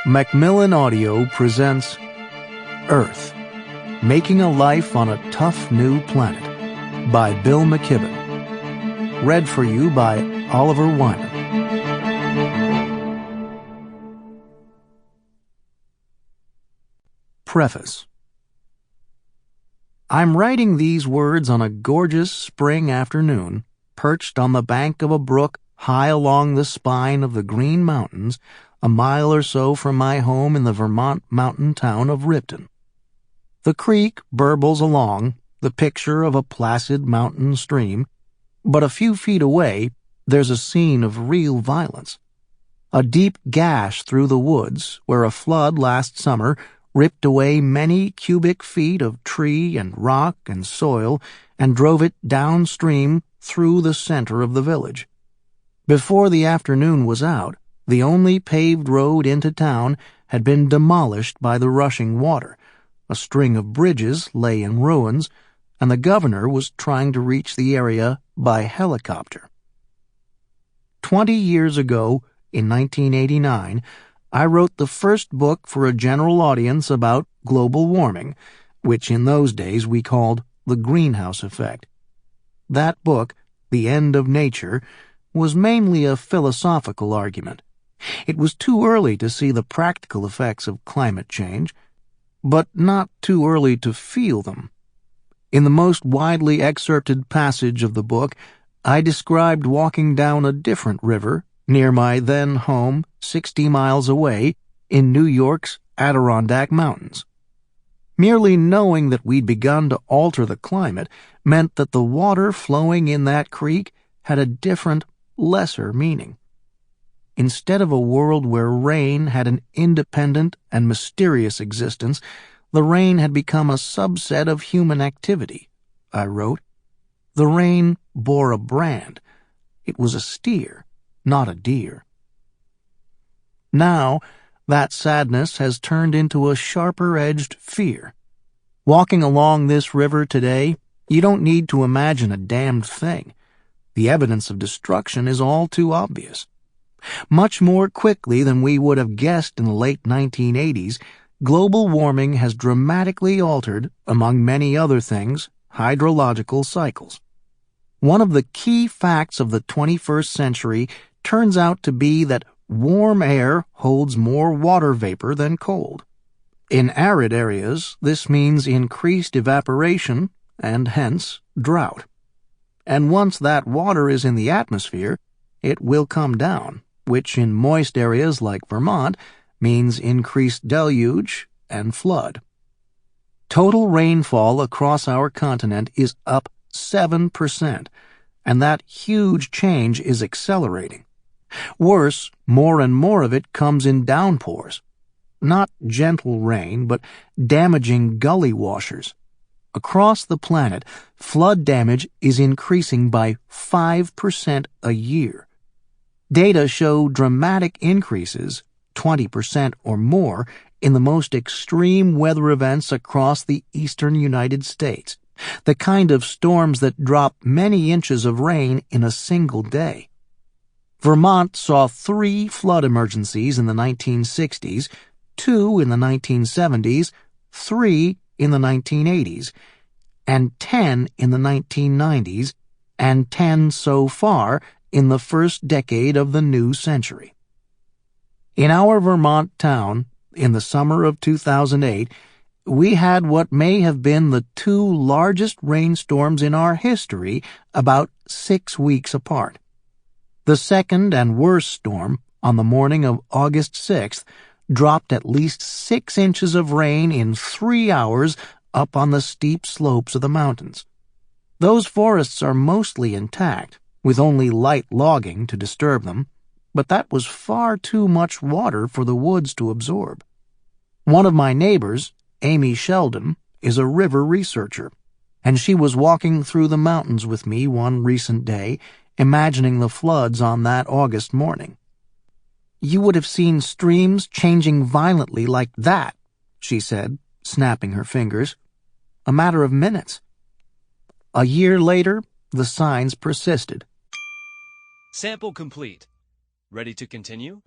Macmillan Audio presents Earth, Making a Life on a Tough New Planet by Bill Mckibben. Read for you by Oliver Wyman. Preface. I'm writing these words on a gorgeous spring afternoon, perched on the bank of a brook high along the spine of the Green Mountains, a mile or so from my home in the Vermont mountain town of Ripton. The creek burbles along, the picture of a placid mountain stream, but a few feet away there's a scene of real violence. A deep gash through the woods where a flood last summer ripped away many cubic feet of tree and rock and soil and drove it downstream through the center of the village. Before the afternoon was out, the only paved road into town had been demolished by the rushing water. A string of bridges lay in ruins, and the governor was trying to reach the area by helicopter. 20 years ago, in 1989, I wrote the first book for a general audience about global warming, which in those days we called the greenhouse effect. That book, The End of Nature, was mainly a philosophical argument. It was too early to see the practical effects of climate change, but not too early to feel them. In the most widely excerpted passage of the book, I described walking down a different river near my then home 60 miles away in New York's Adirondack Mountains. Merely knowing that we'd begun to alter the climate meant that the water flowing in that creek had a different, lesser meaning. Instead of a world where rain had an independent and mysterious existence, the rain had become a subset of human activity, I wrote. The rain bore a brand. It was a steer, not a deer. Now, that sadness has turned into a sharper-edged fear. Walking along this river today, you don't need to imagine a damned thing. The evidence of destruction is all too obvious. Much more quickly than we would have guessed in the late 1980s, global warming has dramatically altered, among many other things, hydrological cycles. One of the key facts of the 21st century turns out to be that warm air holds more water vapor than cold. In arid areas, this means increased evaporation and hence drought. And once that water is in the atmosphere, it will come down, which in moist areas like Vermont means increased deluge and flood. Total rainfall across our continent is up 7%, and that huge change is accelerating. Worse, more and more of it comes in downpours. Not gentle rain, but damaging gully washers. Across the planet, flood damage is increasing by 5% a year. Data show dramatic increases, 20% or more, in the most extreme weather events across the eastern United States, the kind of storms that drop many inches of rain in a single day. Vermont saw 3 flood emergencies in the 1960s, 2 in the 1970s, 3 in the 1980s, and 10 in the 1990s, and 10 so far in the first decade of the new century. In our Vermont town, in the summer of 2008, we had what may have been the 2 largest rainstorms in our history about 6 weeks apart. The second and worst storm, on the morning of August 6th, dropped at least 6 inches of rain in 3 hours up on the steep slopes of the mountains. Those forests are mostly intact, with only light logging to disturb them, but that was far too much water for the woods to absorb. One of my neighbors, Amy Sheldon, is a river researcher, and she was walking through the mountains with me one recent day, imagining the floods on that August morning. "You would have seen streams changing violently like that," she said, snapping her fingers. "A matter of minutes." A year later, the signs persisted. Sample complete. Ready to continue?